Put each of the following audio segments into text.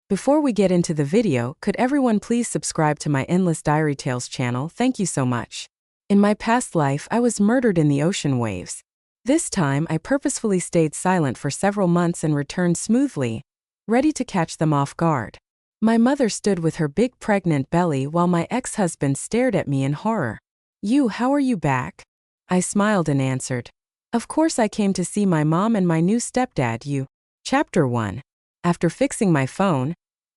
Before we get into the video, could everyone please subscribe to my Endless Diary Tales channel? Thank you so much. In my past life, I was murdered in the ocean waves. This time, I purposefully stayed silent for several months and returned smoothly, ready to catch them off guard. My mother stood with her big pregnant belly while my ex-husband stared at me in horror. How are you back? I smiled and answered. Of course I came to see my mom and my new stepdad, Chapter 1. After fixing my phone,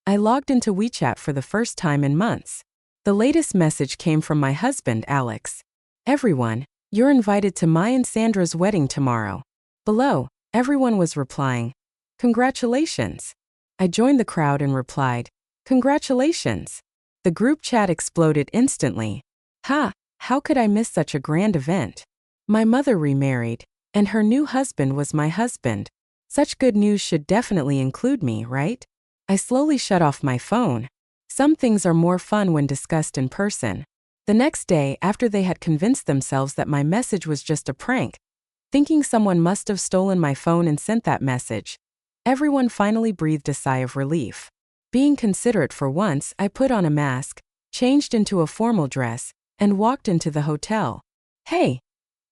I logged into WeChat for the first time in months. The latest message came from my husband, Alex. Everyone, you're invited to my and Sandra's wedding tomorrow. Below, everyone was replying, congratulations. I joined the crowd and replied, congratulations. The group chat exploded instantly. How could I miss such a grand event? My mother remarried, and her new husband was my husband. Such good news should definitely include me, right? I slowly shut off my phone. Some things are more fun when discussed in person. The next day, after they had convinced themselves that my message was just a prank, thinking someone must have stolen my phone and sent that message, everyone finally breathed a sigh of relief. Being considerate for once, I put on a mask, changed into a formal dress, and walked into the hotel. Hey,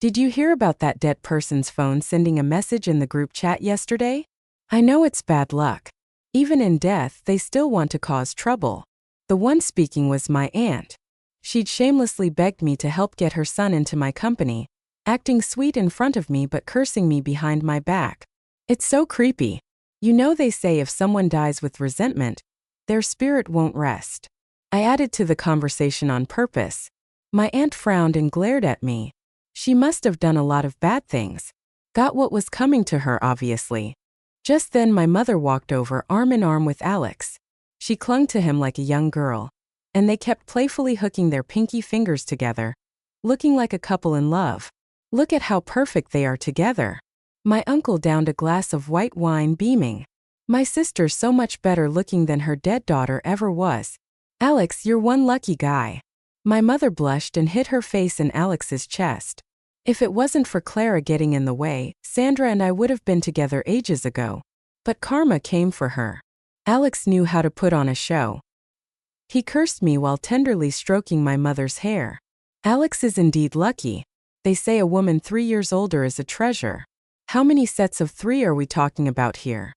did you hear about that dead person's phone sending a message in the group chat yesterday? I know it's bad luck. Even in death, they still want to cause trouble. The one speaking was my aunt. She'd shamelessly begged me to help get her son into my company, acting sweet in front of me but cursing me behind my back. It's so creepy. They say if someone dies with resentment, their spirit won't rest. I added to the conversation on purpose. My aunt frowned and glared at me. She must have done a lot of bad things. Got what was coming to her, obviously. Just then my mother walked over arm in arm with Alex. She clung to him like a young girl, and they kept playfully hooking their pinky fingers together, looking like a couple in love. Look at how perfect they are together. My uncle downed a glass of white wine, beaming. My sister's so much better looking than her dead daughter ever was. Alex, you're one lucky guy. My mother blushed and hid her face in Alex's chest. If it wasn't for Clara getting in the way, Sandra and I would have been together ages ago. But karma came for her. Alex knew how to put on a show. He cursed me while tenderly stroking my mother's hair. Alex is indeed lucky. They say a woman 3 years older is a treasure. How many sets of 3 are we talking about here?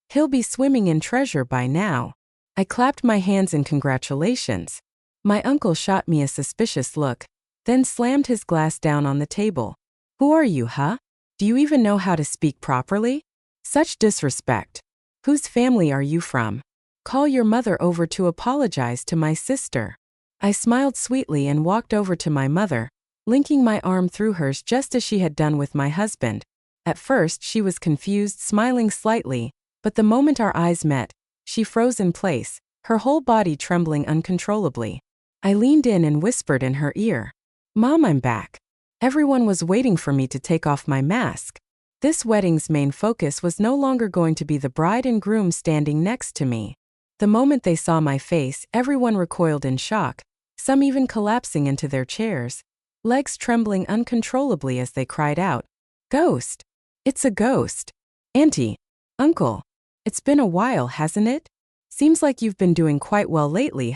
He'll be swimming in treasure by now. I clapped my hands in congratulations. My uncle shot me a suspicious look, then slammed his glass down on the table. Who are you, Do you even know how to speak properly? Such disrespect. Whose family are you from? Call your mother over to apologize to my sister. I smiled sweetly and walked over to my mother, linking my arm through hers just as she had done with my husband. At first, she was confused, smiling slightly, but the moment our eyes met, she froze in place, her whole body trembling uncontrollably. I leaned in and whispered in her ear, Mom, I'm back. Everyone was waiting for me to take off my mask. This wedding's main focus was no longer going to be the bride and groom standing next to me. The moment they saw my face, everyone recoiled in shock, some even collapsing into their chairs, legs trembling uncontrollably as they cried out, Ghost! It's a ghost! Auntie! Uncle! It's been a while, hasn't it? Seems like you've been doing quite well lately,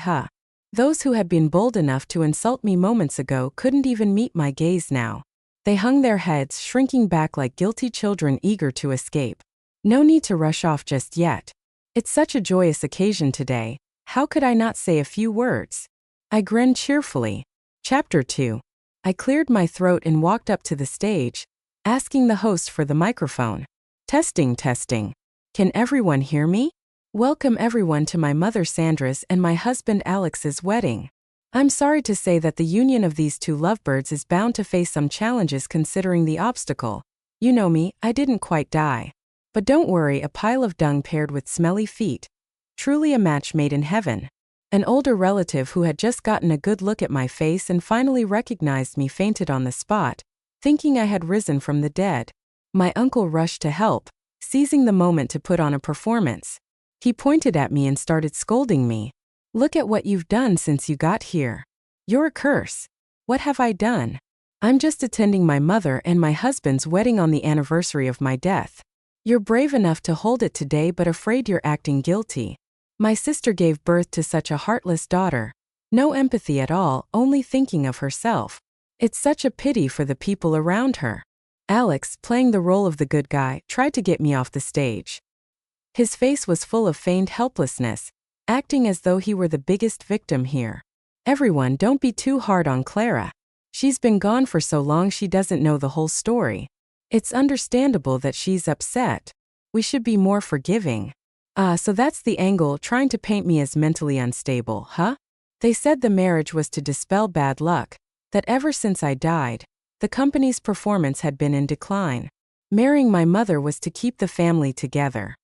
Those who had been bold enough to insult me moments ago couldn't even meet my gaze now. They hung their heads, shrinking back like guilty children eager to escape. No need to rush off just yet. It's such a joyous occasion today. How could I not say a few words? I grinned cheerfully. Chapter 2. I cleared my throat and walked up to the stage, asking the host for the microphone. Testing. Can everyone hear me? Welcome everyone to my mother Sandra's and my husband Alex's wedding. I'm sorry to say that the union of these two lovebirds is bound to face some challenges considering the obstacle. You know me, I didn't quite die. But don't worry, a pile of dung paired with smelly feet. Truly a match made in heaven. An older relative who had just gotten a good look at my face and finally recognized me fainted on the spot, thinking I had risen from the dead. My uncle rushed to help, seizing the moment to put on a performance. He pointed at me and started scolding me. Look at what you've done since you got here. You're a curse. What have I done? I'm just attending my mother and my husband's wedding on the anniversary of my death. You're brave enough to hold it today but afraid you're acting guilty. My sister gave birth to such a heartless daughter. No empathy at all, only thinking of herself. It's such a pity for the people around her. Alex, playing the role of the good guy, tried to get me off the stage. His face was full of feigned helplessness, acting as though he were the biggest victim here. Everyone, don't be too hard on Clara. She's been gone for so long she doesn't know the whole story. It's understandable that she's upset. We should be more forgiving. So that's the angle, trying to paint me as mentally unstable, huh? They said the marriage was to dispel bad luck, that ever since I died, the company's performance had been in decline. Marrying my mother was to keep the family together.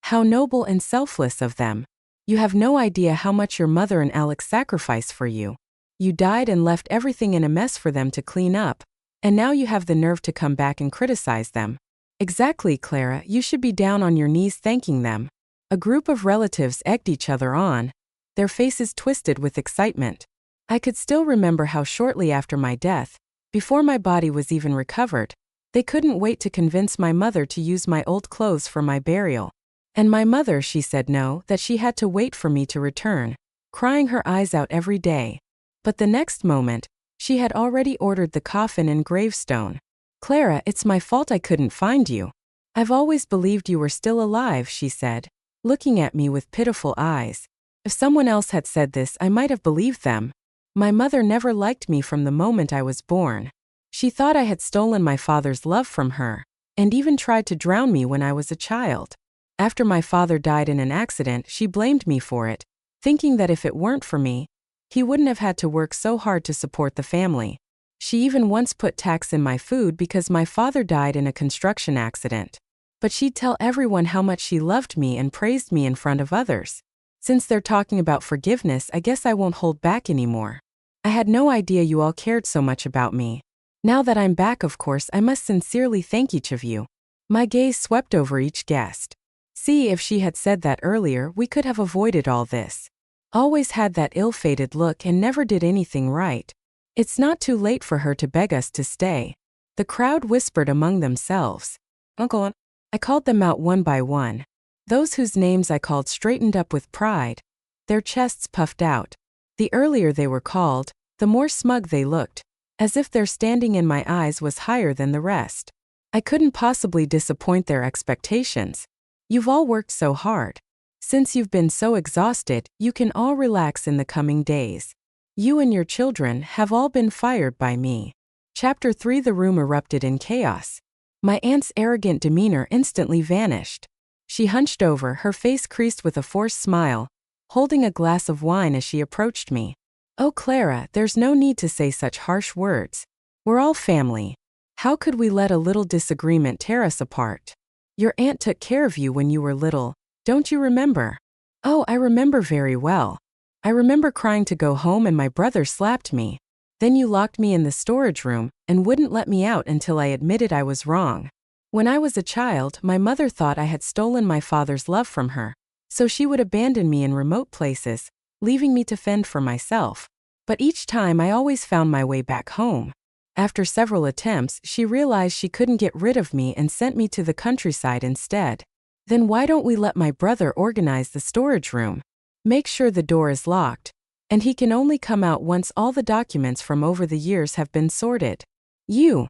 How noble and selfless of them. You have no idea how much your mother and Alex sacrificed for you. You died and left everything in a mess for them to clean up, and now you have the nerve to come back and criticize them. Exactly, Clara, you should be down on your knees thanking them. A group of relatives egged each other on, their faces twisted with excitement. I could still remember how shortly after my death, before my body was even recovered, they couldn't wait to convince my mother to use my old clothes for my burial. And my mother, she said no, that she had to wait for me to return, crying her eyes out every day. But the next moment, she had already ordered the coffin and gravestone. Clara, it's my fault I couldn't find you. I've always believed you were still alive, she said, looking at me with pitiful eyes. If someone else had said this, I might have believed them. My mother never liked me from the moment I was born. She thought I had stolen my father's love from her, and even tried to drown me when I was a child. After my father died in an accident, she blamed me for it, thinking that if it weren't for me, he wouldn't have had to work so hard to support the family. She even once put tax in my food because my father died in a construction accident. But she'd tell everyone how much she loved me and praised me in front of others. Since they're talking about forgiveness, I guess I won't hold back anymore. I had no idea you all cared so much about me. Now that I'm back, of course, I must sincerely thank each of you. My gaze swept over each guest. See, if she had said that earlier, we could have avoided all this. Always had that ill-fated look and never did anything right. It's not too late for her to beg us to stay. The crowd whispered among themselves. Uncle, I called them out one by one. Those whose names I called straightened up with pride. Their chests puffed out. The earlier they were called, the more smug they looked, as if their standing in my eyes was higher than the rest. I couldn't possibly disappoint their expectations. You've all worked so hard. Since you've been so exhausted, you can all relax in the coming days. You and your children have all been fired by me. Chapter 3. The room erupted in chaos. My aunt's arrogant demeanor instantly vanished. She hunched over, her face creased with a forced smile, holding a glass of wine as she approached me. Oh, Clara, there's no need to say such harsh words. We're all family. How could we let a little disagreement tear us apart? Your aunt took care of you when you were little, don't you remember? Oh, I remember very well. I remember crying to go home and my brother slapped me. Then you locked me in the storage room and wouldn't let me out until I admitted I was wrong. When I was a child, my mother thought I had stolen my father's love from her, so she would abandon me in remote places, leaving me to fend for myself. But each time I always found my way back home. After several attempts, she realized she couldn't get rid of me and sent me to the countryside instead. Then why don't we let my brother organize the storage room? Make sure the door is locked, and he can only come out once all the documents from over the years have been sorted. You.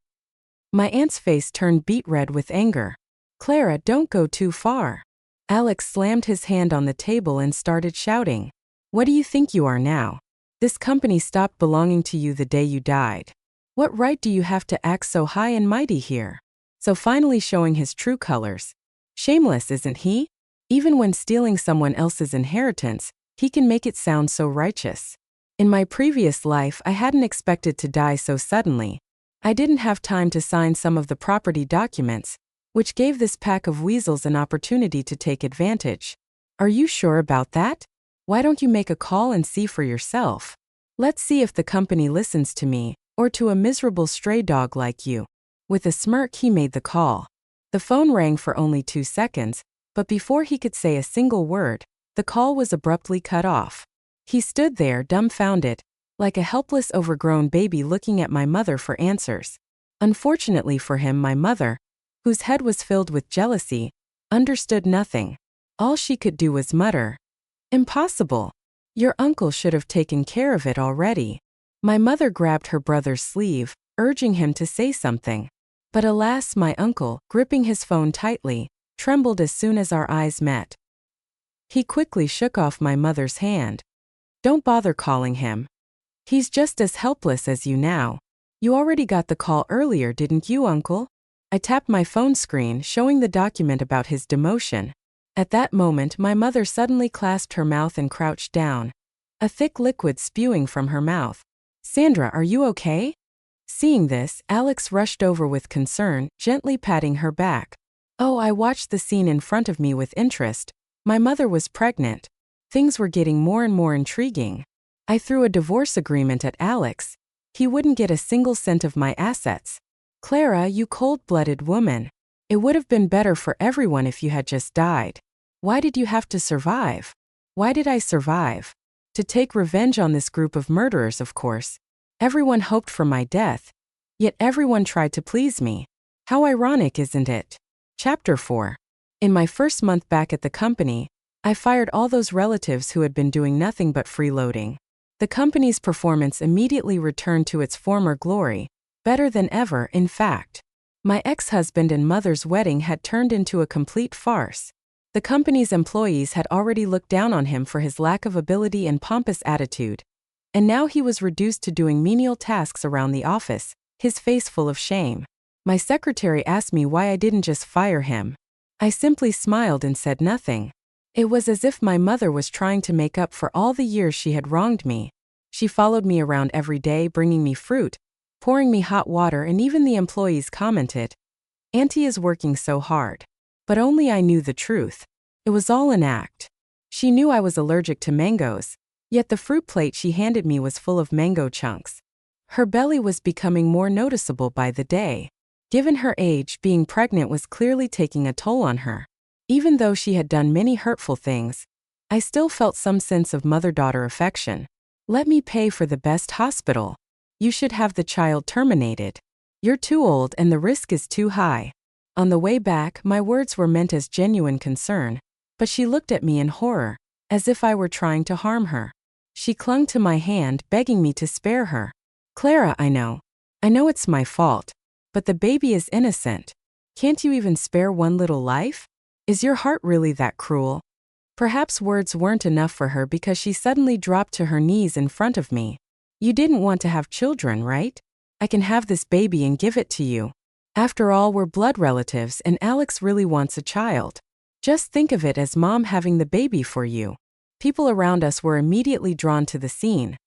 My aunt's face turned beet red with anger. Clara, don't go too far. Alex slammed his hand on the table and started shouting. What do you think you are now? This company stopped belonging to you the day you died. What right do you have to act so high and mighty here? So finally showing his true colors. Shameless, isn't he? Even when stealing someone else's inheritance, he can make it sound so righteous. In my previous life, I hadn't expected to die so suddenly. I didn't have time to sign some of the property documents, which gave this pack of weasels an opportunity to take advantage. Are you sure about that? Why don't you make a call and see for yourself? Let's see if the company listens to me, or to a miserable stray dog like you. With a smirk, he made the call. The phone rang for only 2 seconds, but before he could say a single word, the call was abruptly cut off. He stood there dumbfounded, like a helpless overgrown baby looking at my mother for answers. Unfortunately for him, my mother, whose head was filled with jealousy, understood nothing. All she could do was mutter, Impossible. Your uncle should have taken care of it already. My mother grabbed her brother's sleeve, urging him to say something. But alas, my uncle, gripping his phone tightly, trembled as soon as our eyes met. He quickly shook off my mother's hand. Don't bother calling him. He's just as helpless as you now. You already got the call earlier, didn't you, uncle? I tapped my phone screen, showing the document about his demotion. At that moment, my mother suddenly clasped her mouth and crouched down, a thick liquid spewing from her mouth. Sandra, are you okay? Seeing this, Alex rushed over with concern, gently patting her back. Oh, I watched the scene in front of me with interest. My mother was pregnant. Things were getting more and more intriguing. I threw a divorce agreement at Alex. He wouldn't get a single cent of my assets. Clara, you cold-blooded woman. It would have been better for everyone if you had just died. Why did you have to survive? Why did I survive? To take revenge on this group of murderers, of course. Everyone hoped for my death. Yet everyone tried to please me. How ironic, isn't it? Chapter 4. In my first month back at the company, I fired all those relatives who had been doing nothing but freeloading. The company's performance immediately returned to its former glory, better than ever, in fact. My ex-husband and mother's wedding had turned into a complete farce. The company's employees had already looked down on him for his lack of ability and pompous attitude. And now he was reduced to doing menial tasks around the office, his face full of shame. My secretary asked me why I didn't just fire him. I simply smiled and said nothing. It was as if my mother was trying to make up for all the years she had wronged me. She followed me around every day, bringing me fruit, pouring me hot water, and even the employees commented, "Auntie is working so hard." But only I knew the truth. It was all an act. She knew I was allergic to mangoes, yet the fruit plate she handed me was full of mango chunks. Her belly was becoming more noticeable by the day. Given her age, being pregnant was clearly taking a toll on her. Even though she had done many hurtful things, I still felt some sense of mother-daughter affection. Let me pay for the best hospital. You should have the child terminated. You're too old and the risk is too high. On the way back, my words were meant as genuine concern, but she looked at me in horror, as if I were trying to harm her. She clung to my hand, begging me to spare her. Clara, I know it's my fault, but the baby is innocent. Can't you even spare one little life? Is your heart really that cruel? Perhaps words weren't enough for her because she suddenly dropped to her knees in front of me. You didn't want to have children, right? I can have this baby and give it to you. After all, we're blood relatives and Alex really wants a child. Just think of it as mom having the baby for you. People around us were immediately drawn to the scene.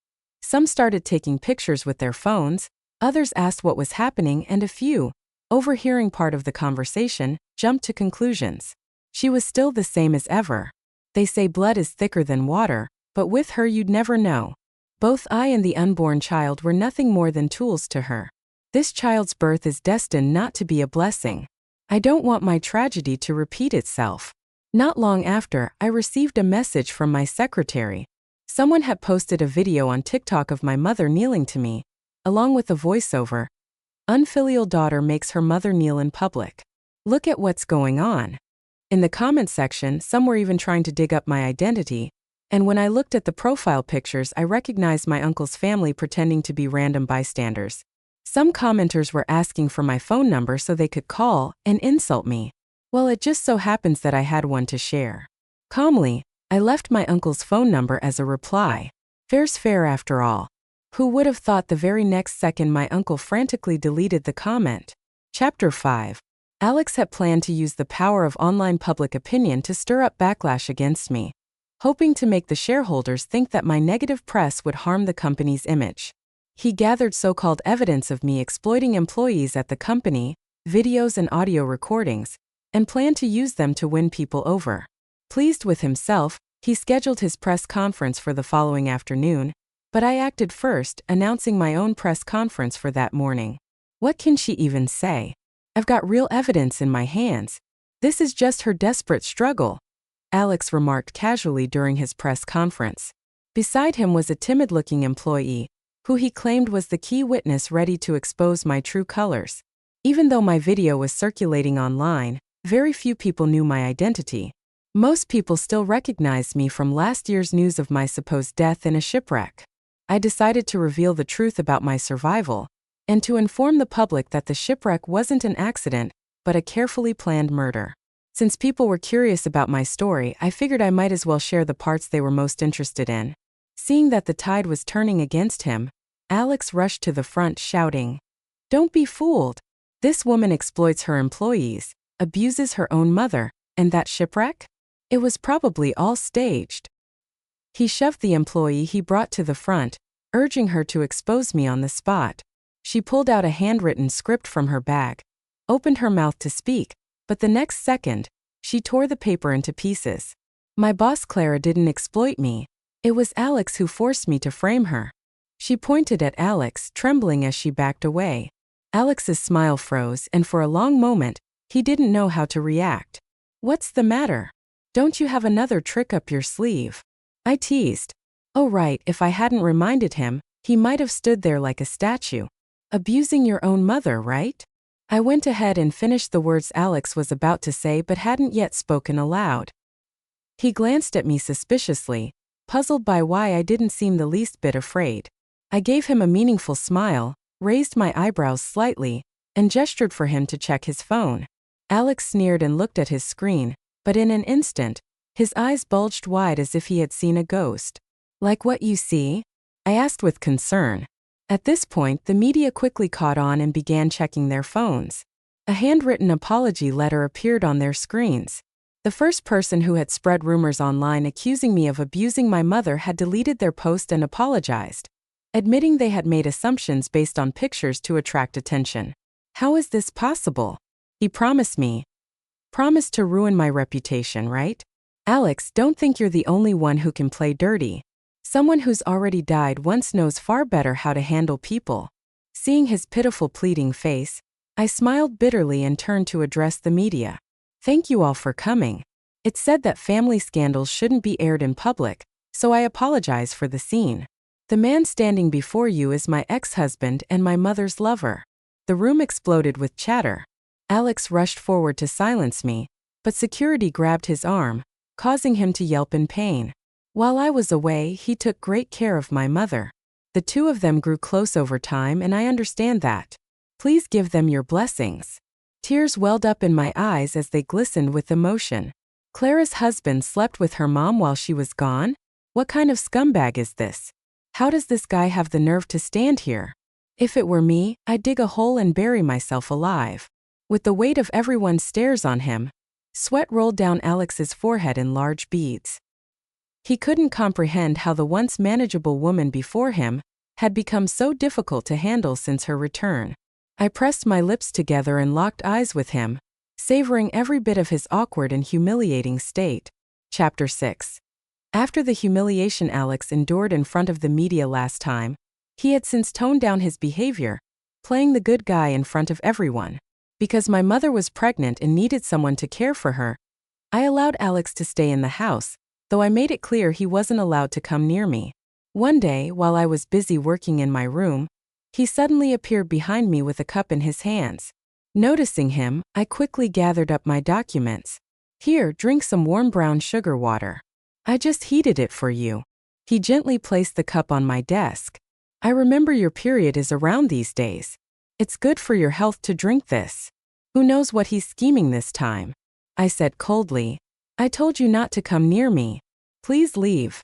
Some started taking pictures with their phones, others asked what was happening, and a few, overhearing part of the conversation, jumped to conclusions. She was still the same as ever. They say blood is thicker than water, but with her you'd never know. Both I and the unborn child were nothing more than tools to her. This child's birth is destined not to be a blessing. I don't want my tragedy to repeat itself. Not long after, I received a message from my secretary. Someone had posted a video on TikTok of my mother kneeling to me, along with a voiceover. Unfilial daughter makes her mother kneel in public. Look at what's going on. In the comment section, some were even trying to dig up my identity, and when I looked at the profile pictures, I recognized my uncle's family pretending to be random bystanders. Some commenters were asking for my phone number so they could call and insult me. Well, it just so happens that I had one to share. Calmly, I left my uncle's phone number as a reply. Fair's fair after all. Who would have thought the very next second my uncle frantically deleted the comment? Chapter 5. Alex had planned to use the power of online public opinion to stir up backlash against me, hoping to make the shareholders think that my negative press would harm the company's image. He gathered so-called evidence of me exploiting employees at the company, videos and audio recordings, and planned to use them to win people over. Pleased with himself, he scheduled his press conference for the following afternoon, but I acted first, announcing my own press conference for that morning. What can she even say? I've got real evidence in my hands. This is just her desperate struggle, Alex remarked casually during his press conference. Beside him was a timid-looking employee, who he claimed was the key witness ready to expose my true colors. Even though my video was circulating online, very few people knew my identity. Most people still recognized me from last year's news of my supposed death in a shipwreck. I decided to reveal the truth about my survival, and to inform the public that the shipwreck wasn't an accident, but a carefully planned murder. Since people were curious about my story, I figured I might as well share the parts they were most interested in. Seeing that the tide was turning against him, Alex rushed to the front shouting, "Don't be fooled! This woman exploits her employees, abuses her own mother, and that shipwreck? It was probably all staged." He shoved the employee he brought to the front, urging her to expose me on the spot. She pulled out a handwritten script from her bag, opened her mouth to speak, but the next second, she tore the paper into pieces. My boss Clara didn't exploit me. It was Alex who forced me to frame her. She pointed at Alex, trembling as she backed away. Alex's smile froze, and for a long moment, he didn't know how to react. "What's the matter? Don't you have another trick up your sleeve?" I teased. Oh right, if I hadn't reminded him, he might have stood there like a statue. "Abusing your own mother, right?" I went ahead and finished the words Alex was about to say but hadn't yet spoken aloud. He glanced at me suspiciously, puzzled by why I didn't seem the least bit afraid. I gave him a meaningful smile, raised my eyebrows slightly, and gestured for him to check his phone. Alex sneered and looked at his screen, but in an instant, his eyes bulged wide as if he had seen a ghost. "Like what you see?" I asked with concern. At this point, the media quickly caught on and began checking their phones. A handwritten apology letter appeared on their screens. The first person who had spread rumors online accusing me of abusing my mother had deleted their post and apologized, admitting they had made assumptions based on pictures to attract attention. How is this possible? He promised me. Promised to ruin my reputation, right? Alex, don't think you're the only one who can play dirty. Someone who's already died once knows far better how to handle people. Seeing his pitiful pleading face, I smiled bitterly and turned to address the media. "Thank you all for coming. It's said that family scandals shouldn't be aired in public, so I apologize for the scene. The man standing before you is my ex-husband and my mother's lover." The room exploded with chatter. Alex rushed forward to silence me, but security grabbed his arm, causing him to yelp in pain. While I was away, he took great care of my mother. The two of them grew close over time, and I understand that. Please give them your blessings. Tears welled up in my eyes as they glistened with emotion. Clara's husband slept with her mom while she was gone? What kind of scumbag is this? How does this guy have the nerve to stand here? If it were me, I'd dig a hole and bury myself alive. With the weight of everyone's stares on him, sweat rolled down Alex's forehead in large beads. He couldn't comprehend how the once manageable woman before him had become so difficult to handle since her return. I pressed my lips together and locked eyes with him, savoring every bit of his awkward and humiliating state. Chapter 6. After the humiliation Alex endured in front of the media last time, he had since toned down his behavior, playing the good guy in front of everyone. Because my mother was pregnant and needed someone to care for her, I allowed Alex to stay in the house, though I made it clear he wasn't allowed to come near me. One day, while I was busy working in my room, he suddenly appeared behind me with a cup in his hands. Noticing him, I quickly gathered up my documents. "Here, drink some warm brown sugar water. I just heated it for you." He gently placed the cup on my desk. "I remember your period is around these days. It's good for your health to drink this." "Who knows what he's scheming this time?" I said coldly. "I told you not to come near me. Please leave."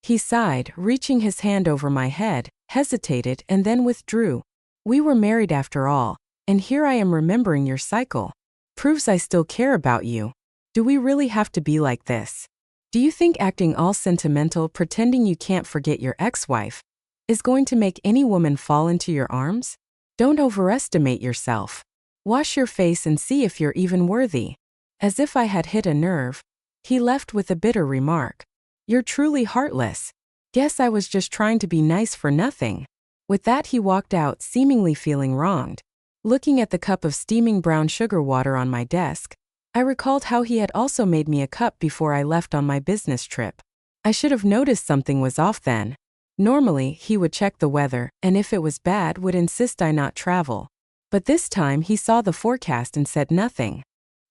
He sighed, reaching his hand over my head, hesitated, and then withdrew. "We were married after all, and here I am remembering your cycle. Proves I still care about you. Do we really have to be like this? Do you think acting all sentimental, pretending you can't forget your ex-wife, is going to make any woman fall into your arms? Don't overestimate yourself. Wash your face and see if you're even worthy." As if I had hit a nerve, he left with a bitter remark. "You're truly heartless. Guess I was just trying to be nice for nothing." With that, he walked out, seemingly feeling wronged. Looking at the cup of steaming brown sugar water on my desk, I recalled how he had also made me a cup before I left on my business trip. I should have noticed something was off then. Normally, he would check the weather, and if it was bad, would insist I not travel. But this time he saw the forecast and said nothing.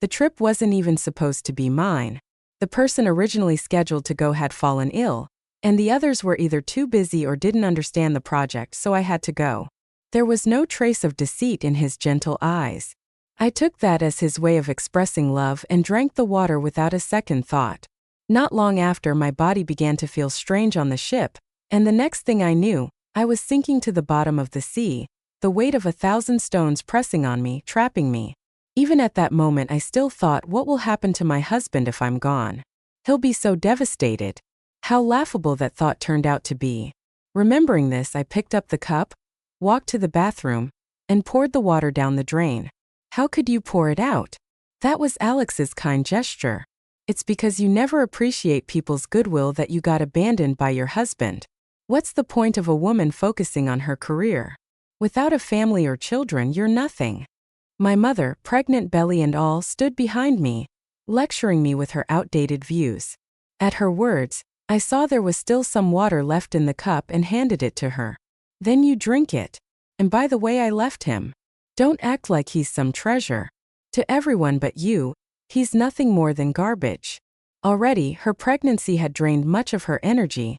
The trip wasn't even supposed to be mine. The person originally scheduled to go had fallen ill, and the others were either too busy or didn't understand the project, so I had to go. There was no trace of deceit in his gentle eyes. I took that as his way of expressing love and drank the water without a second thought. Not long after, my body began to feel strange on the ship, and the next thing I knew, I was sinking to the bottom of the sea, the weight of 1,000 stones pressing on me, trapping me. Even at that moment I still thought, what will happen to my husband if I'm gone? He'll be so devastated. How laughable that thought turned out to be. Remembering this, I picked up the cup, walked to the bathroom, and poured the water down the drain. How could you pour it out? That was Alex's kind gesture. It's because you never appreciate people's goodwill that you got abandoned by your husband. What's the point of a woman focusing on her career? Without a family or children, you're nothing. My mother, pregnant belly and all, stood behind me, lecturing me with her outdated views. At her words, I saw there was still some water left in the cup and handed it to her. Then you drink it. And by the way, I left him. Don't act like he's some treasure. To everyone but you, he's nothing more than garbage. Already, her pregnancy had drained much of her energy,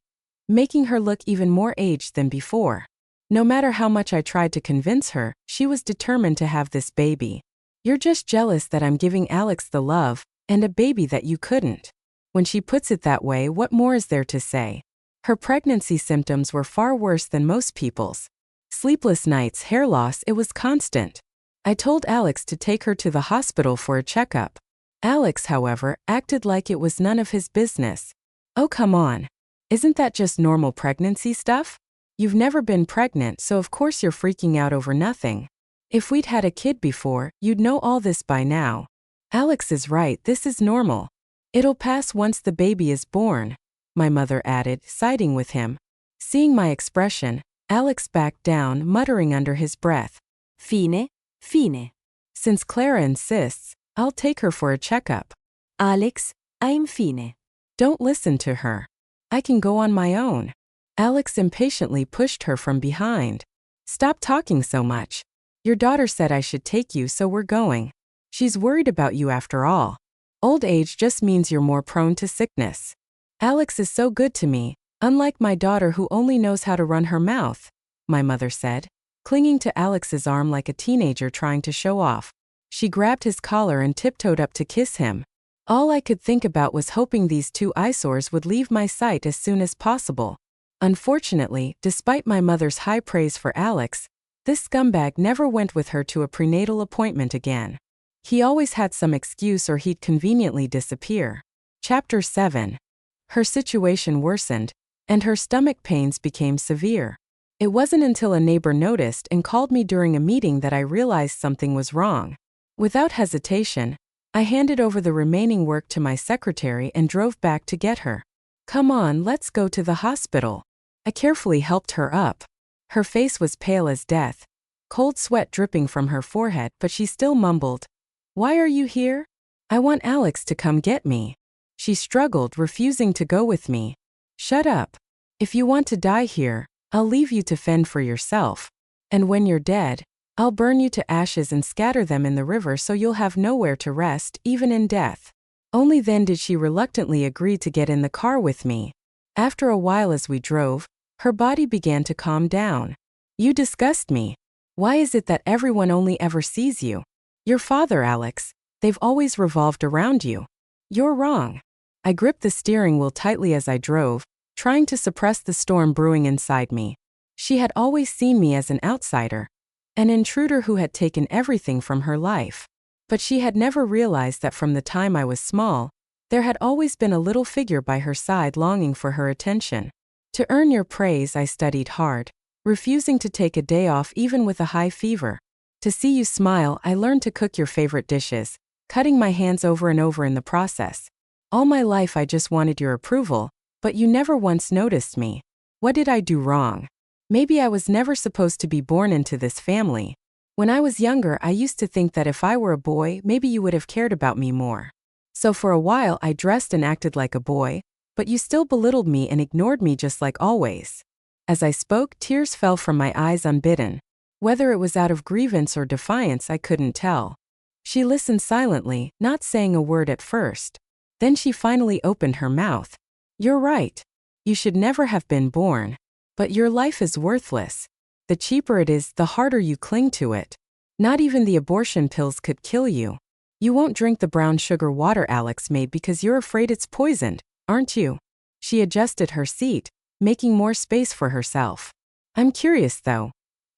making her look even more aged than before. No matter how much I tried to convince her, she was determined to have this baby. You're just jealous that I'm giving Alex the love and a baby that you couldn't. When she puts it that way, what more is there to say? Her pregnancy symptoms were far worse than most people's. Sleepless nights, hair loss, it was constant. I told Alex to take her to the hospital for a checkup. Alex, however, acted like it was none of his business. Oh, come on. Isn't that just normal pregnancy stuff? You've never been pregnant, so of course you're freaking out over nothing. If we'd had a kid before, you'd know all this by now. Alex is right, this is normal. It'll pass once the baby is born, my mother added, siding with him. Seeing my expression, Alex backed down, muttering under his breath. Fine, fine. Since Clara insists, I'll take her for a checkup. Alex, I'm fine. Don't listen to her. I can go on my own. Alex impatiently pushed her from behind. Stop talking so much. Your daughter said I should take you, so we're going. She's worried about you after all. Old age just means you're more prone to sickness. Alex is so good to me, unlike my daughter who only knows how to run her mouth, my mother said, clinging to Alex's arm like a teenager trying to show off. She grabbed his collar and tiptoed up to kiss him. All I could think about was hoping these two eyesores would leave my sight as soon as possible. Unfortunately, despite my mother's high praise for Alex, this scumbag never went with her to a prenatal appointment again. He always had some excuse or he'd conveniently disappear. Chapter 7. Her situation worsened, and her stomach pains became severe. It wasn't until a neighbor noticed and called me during a meeting that I realized something was wrong. Without hesitation, I handed over the remaining work to my secretary and drove back to get her. Come on, let's go to the hospital. I carefully helped her up. Her face was pale as death, cold sweat dripping from her forehead, but she still mumbled, "Why are you here?" "I want Alex to come get me." She struggled, refusing to go with me. "Shut up. If you want to die here, I'll leave you to fend for yourself. And when you're dead, I'll burn you to ashes and scatter them in the river so you'll have nowhere to rest, even in death." Only then did she reluctantly agree to get in the car with me. After a while as we drove, her body began to calm down. "You disgust me. Why is it that everyone only ever sees you? Your father, Alex. They've always revolved around you. You're wrong." I gripped the steering wheel tightly as I drove, trying to suppress the storm brewing inside me. She had always seen me as an outsider, an intruder who had taken everything from her life. But she had never realized that from the time I was small, there had always been a little figure by her side longing for her attention. To earn your praise, I studied hard, refusing to take a day off even with a high fever. To see you smile, I learned to cook your favorite dishes, cutting my hands over and over in the process. All my life I just wanted your approval, but you never once noticed me. What did I do wrong? Maybe I was never supposed to be born into this family. When I was younger, I used to think that if I were a boy, maybe you would have cared about me more. So for a while I dressed and acted like a boy, but you still belittled me and ignored me just like always. As I spoke, tears fell from my eyes unbidden. Whether it was out of grievance or defiance, I couldn't tell. She listened silently, not saying a word at first. Then she finally opened her mouth. You're right. You should never have been born. But your life is worthless. The cheaper it is, the harder you cling to it. Not even the abortion pills could kill you. You won't drink the brown sugar water Alex made because you're afraid it's poisoned, aren't you? She adjusted her seat, making more space for herself. I'm curious though.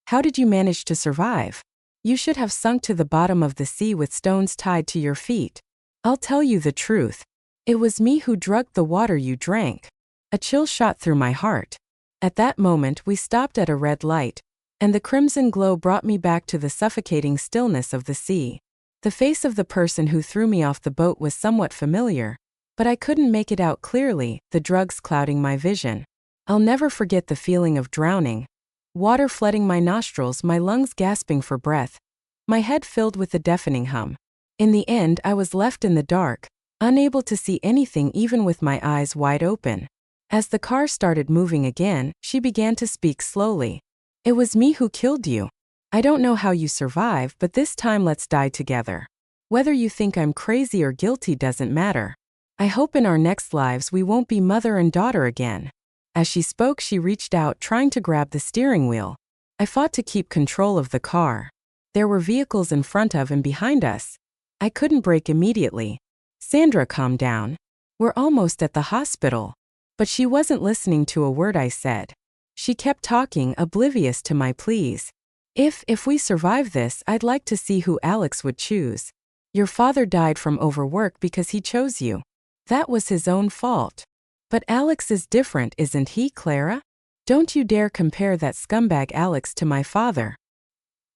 How did you manage to survive? You should have sunk to the bottom of the sea with stones tied to your feet. I'll tell you the truth. It was me who drugged the water you drank. A chill shot through my heart. At that moment we stopped at a red light, and the crimson glow brought me back to the suffocating stillness of the sea. The face of the person who threw me off the boat was somewhat familiar, but I couldn't make it out clearly, the drugs clouding my vision. I'll never forget the feeling of drowning. Water flooding my nostrils, my lungs gasping for breath, my head filled with a deafening hum. In the end, I was left in the dark, unable to see anything even with my eyes wide open. As the car started moving again, she began to speak slowly. It was me who killed you. I don't know how you survive, but this time let's die together. Whether you think I'm crazy or guilty doesn't matter. I hope in our next lives we won't be mother and daughter again. As she spoke, she reached out, trying to grab the steering wheel. I fought to keep control of the car. There were vehicles in front of and behind us. I couldn't brake immediately. Sandra, calm down. We're almost at the hospital. But she wasn't listening to a word I said. She kept talking, oblivious to my pleas. If we survive this, I'd like to see who Alex would choose. Your father died from overwork because he chose you. That was his own fault. But Alex is different, isn't he, Clara? Don't you dare compare that scumbag Alex to my father.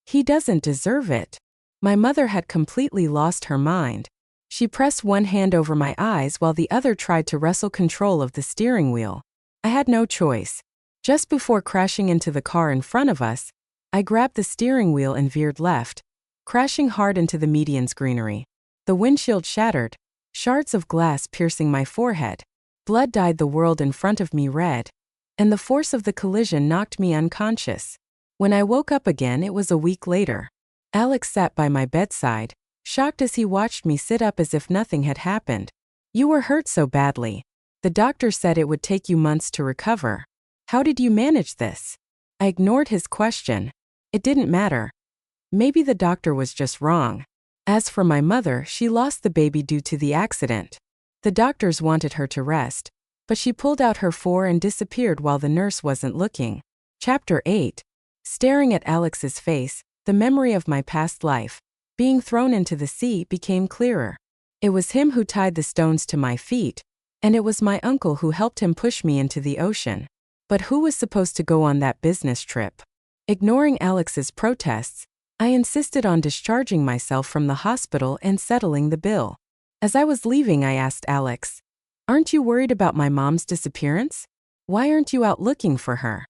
He doesn't deserve it. My mother had completely lost her mind. She pressed one hand over my eyes while the other tried to wrestle control of the steering wheel. I had no choice. Just before crashing into the car in front of us, I grabbed the steering wheel and veered left, crashing hard into the median's greenery. The windshield shattered, shards of glass piercing my forehead. Blood dyed the world in front of me red, and the force of the collision knocked me unconscious. When I woke up again, it was a week later. Alex sat by my bedside, shocked as he watched me sit up as if nothing had happened. You were hurt so badly. The doctor said it would take you months to recover. How did you manage this? I ignored his question. It didn't matter. Maybe the doctor was just wrong. As for my mother, she lost the baby due to the accident. The doctors wanted her to rest, but she pulled out her four and disappeared while the nurse wasn't looking. Chapter 8. Staring at Alex's face, the memory of my past life, being thrown into the sea, became clearer. It was him who tied the stones to my feet, and it was my uncle who helped him push me into the ocean. But who was supposed to go on that business trip? Ignoring Alex's protests, I insisted on discharging myself from the hospital and settling the bill. As I was leaving, I asked Alex, "Aren't you worried about my mom's disappearance? Why aren't you out looking for her?"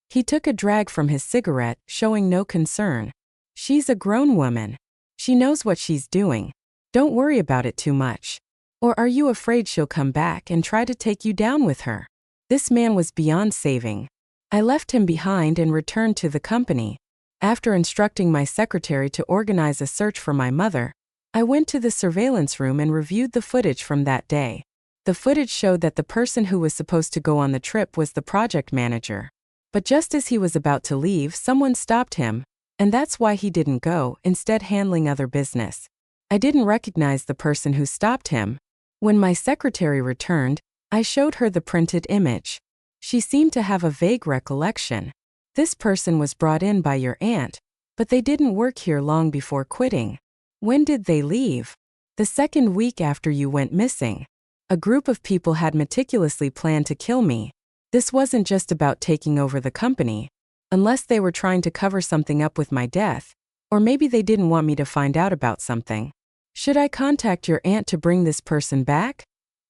He took a drag from his cigarette, showing no concern. She's a grown woman. She knows what she's doing. Don't worry about it too much. Or are you afraid she'll come back and try to take you down with her? This man was beyond saving. I left him behind and returned to the company. After instructing my secretary to organize a search for my mother, I went to the surveillance room and reviewed the footage from that day. The footage showed that the person who was supposed to go on the trip was the project manager. But just as he was about to leave, someone stopped him, and that's why he didn't go, instead handling other business. I didn't recognize the person who stopped him. When my secretary returned, I showed her the printed image. She seemed to have a vague recollection. This person was brought in by your aunt, but they didn't work here long before quitting. When did they leave? The second week after you went missing. A group of people had meticulously planned to kill me. This wasn't just about taking over the company, unless they were trying to cover something up with my death, or maybe they didn't want me to find out about something. Should I contact your aunt to bring this person back?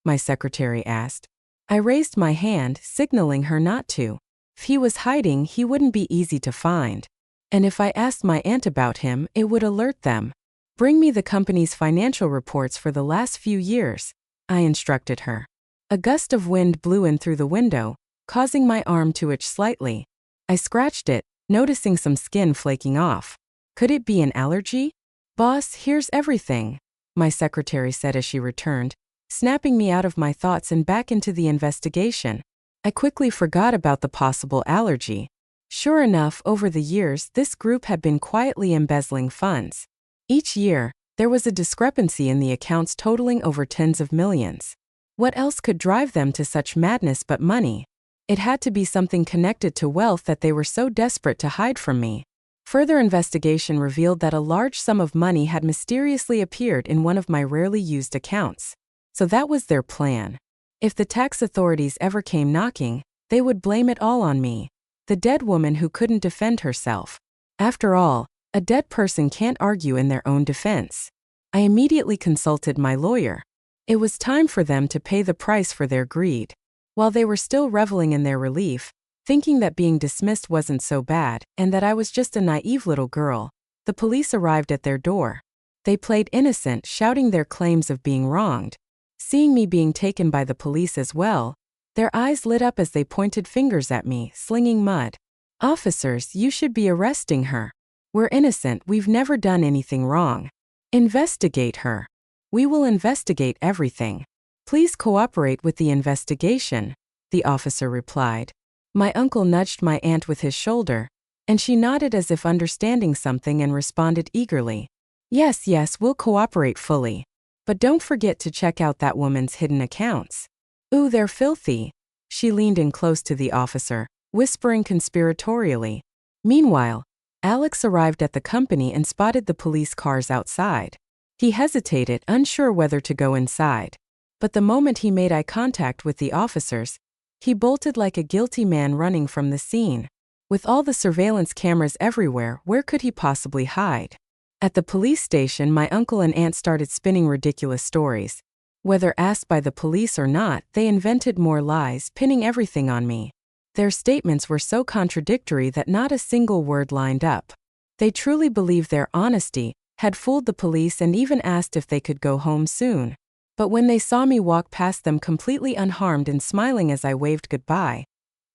My secretary asked. I raised my hand, signaling her not to. If he was hiding, he wouldn't be easy to find. And if I asked my aunt about him, it would alert them. Bring me the company's financial reports for the last few years, I instructed her. A gust of wind blew in through the window, causing my arm to itch slightly. I scratched it, noticing some skin flaking off. Could it be an allergy? Boss, here's everything, my secretary said as she returned, snapping me out of my thoughts and back into the investigation. I quickly forgot about the possible allergy. Sure enough, over the years, this group had been quietly embezzling funds. Each year, there was a discrepancy in the accounts totaling over tens of millions. What else could drive them to such madness but money? It had to be something connected to wealth that they were so desperate to hide from me. Further investigation revealed that a large sum of money had mysteriously appeared in one of my rarely used accounts. So that was their plan. If the tax authorities ever came knocking, they would blame it all on me, the dead woman who couldn't defend herself. After all, a dead person can't argue in their own defense. I immediately consulted my lawyer. It was time for them to pay the price for their greed. While they were still reveling in their relief, thinking that being dismissed wasn't so bad and that I was just a naive little girl, the police arrived at their door. They played innocent, shouting their claims of being wronged. Seeing me being taken by the police as well, their eyes lit up as they pointed fingers at me, slinging mud. "Officers, you should be arresting her. We're innocent, we've never done anything wrong. Investigate her. We will investigate everything. Please cooperate with the investigation," the officer replied. My uncle nudged my aunt with his shoulder, and she nodded as if understanding something and responded eagerly. Yes, we'll cooperate fully. But don't forget to check out that woman's hidden accounts. Ooh, they're filthy." She leaned in close to the officer, whispering conspiratorially. Meanwhile, Alex arrived at the company and spotted the police cars outside. He hesitated, unsure whether to go inside. But the moment he made eye contact with the officers, he bolted like a guilty man running from the scene. With all the surveillance cameras everywhere, where could he possibly hide? At the police station, my uncle and aunt started spinning ridiculous stories. Whether asked by the police or not, they invented more lies, pinning everything on me. Their statements were so contradictory that not a single word lined up. They truly believed their honesty, had fooled the police, and even asked if they could go home soon. But when they saw me walk past them completely unharmed and smiling as I waved goodbye,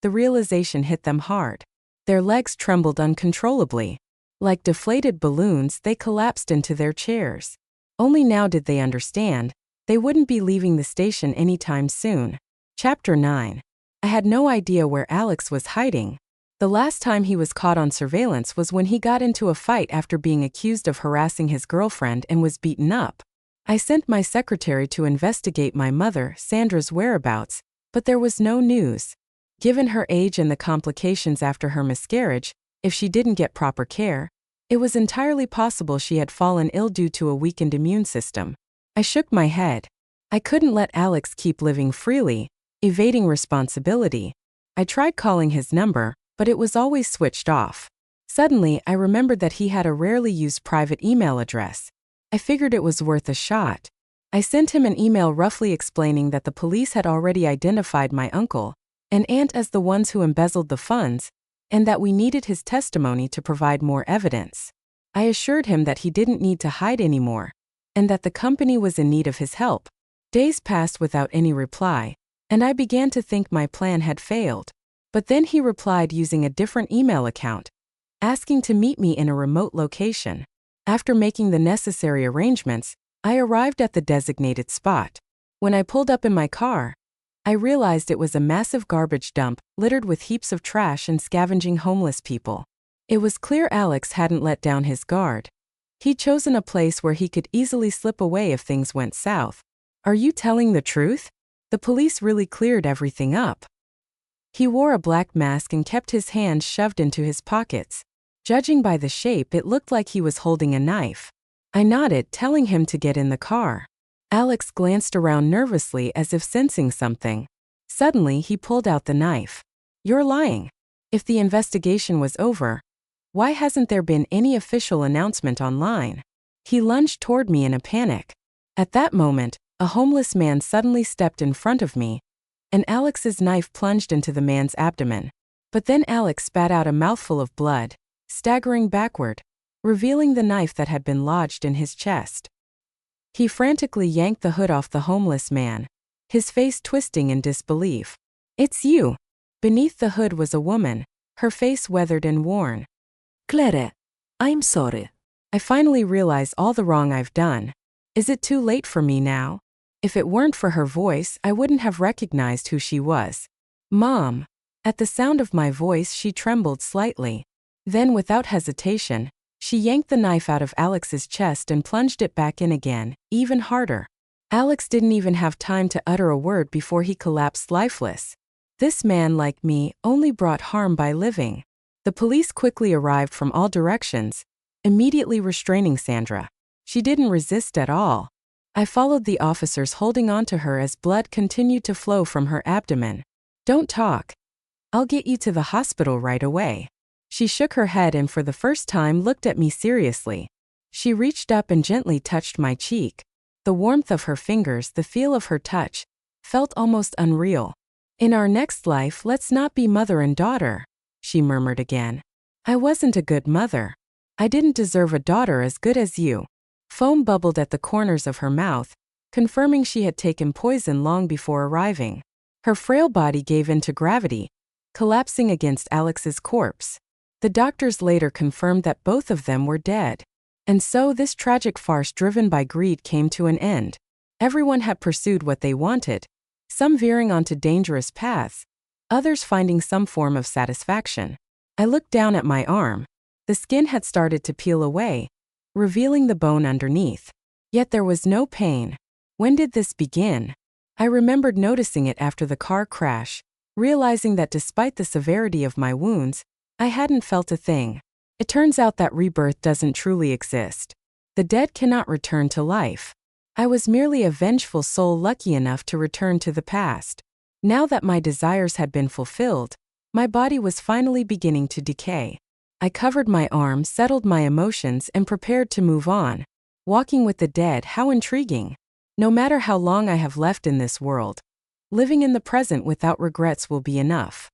the realization hit them hard. Their legs trembled uncontrollably. Like deflated balloons, they collapsed into their chairs. Only now did they understand. They wouldn't be leaving the station anytime soon. Chapter 9. I had no idea where Alex was hiding. The last time he was caught on surveillance was when he got into a fight after being accused of harassing his girlfriend and was beaten up. I sent my secretary to investigate my mother, Sandra's whereabouts, but there was no news. Given her age and the complications after her miscarriage, if she didn't get proper care, it was entirely possible she had fallen ill due to a weakened immune system. I shook my head. I couldn't let Alex keep living freely, evading responsibility. I tried calling his number, but it was always switched off. Suddenly, I remembered that he had a rarely used private email address. I figured it was worth a shot. I sent him an email roughly explaining that the police had already identified my uncle and aunt as the ones who embezzled the funds, and that we needed his testimony to provide more evidence. I assured him that he didn't need to hide anymore, and that the company was in need of his help. Days passed without any reply, and I began to think my plan had failed. But then he replied using a different email account, asking to meet me in a remote location. After making the necessary arrangements, I arrived at the designated spot. When I pulled up in my car, I realized it was a massive garbage dump, littered with heaps of trash and scavenging homeless people. It was clear Alex hadn't let down his guard. He'd chosen a place where he could easily slip away if things went south. Are you telling the truth? The police really cleared everything up. He wore a black mask and kept his hands shoved into his pockets. Judging by the shape, it looked like he was holding a knife. I nodded, telling him to get in the car. Alex glanced around nervously as if sensing something. Suddenly, he pulled out the knife. You're lying. If the investigation was over, why hasn't there been any official announcement online? He lunged toward me in a panic. At that moment, a homeless man suddenly stepped in front of me, and Alex's knife plunged into the man's abdomen. But then Alex spat out a mouthful of blood, staggering backward, revealing the knife that had been lodged in his chest. He frantically yanked the hood off the homeless man, his face twisting in disbelief. It's you. Beneath the hood was a woman, her face weathered and worn. Claire, I'm sorry. I finally realize all the wrong I've done. Is it too late for me now? If it weren't for her voice, I wouldn't have recognized who she was. Mom. At the sound of my voice, she trembled slightly. Then, without hesitation, she yanked the knife out of Alex's chest and plunged it back in again, even harder. Alex didn't even have time to utter a word before he collapsed lifeless. This man, like me, only brought harm by living. The police quickly arrived from all directions, immediately restraining Sandra. She didn't resist at all. I followed the officers, holding on to her as blood continued to flow from her abdomen. Don't talk. I'll get you to the hospital right away. She shook her head and for the first time looked at me seriously. She reached up and gently touched my cheek. The warmth of her fingers, the feel of her touch, felt almost unreal. In our next life, let's not be mother and daughter, she murmured again. I wasn't a good mother. I didn't deserve a daughter as good as you. Foam bubbled at the corners of her mouth, confirming she had taken poison long before arriving. Her frail body gave in to gravity, collapsing against Alex's corpse. The doctors later confirmed that both of them were dead. And so this tragic farce driven by greed came to an end. Everyone had pursued what they wanted, some veering onto dangerous paths, others finding some form of satisfaction. I looked down at my arm. The skin had started to peel away, revealing the bone underneath. Yet there was no pain. When did this begin? I remembered noticing it after the car crash, realizing that despite the severity of my wounds, I hadn't felt a thing. It turns out that rebirth doesn't truly exist. The dead cannot return to life. I was merely a vengeful soul lucky enough to return to the past. Now that my desires had been fulfilled, my body was finally beginning to decay. I covered my arm, settled my emotions, and prepared to move on. Walking with the dead, how intriguing. No matter how long I have left in this world, living in the present without regrets will be enough.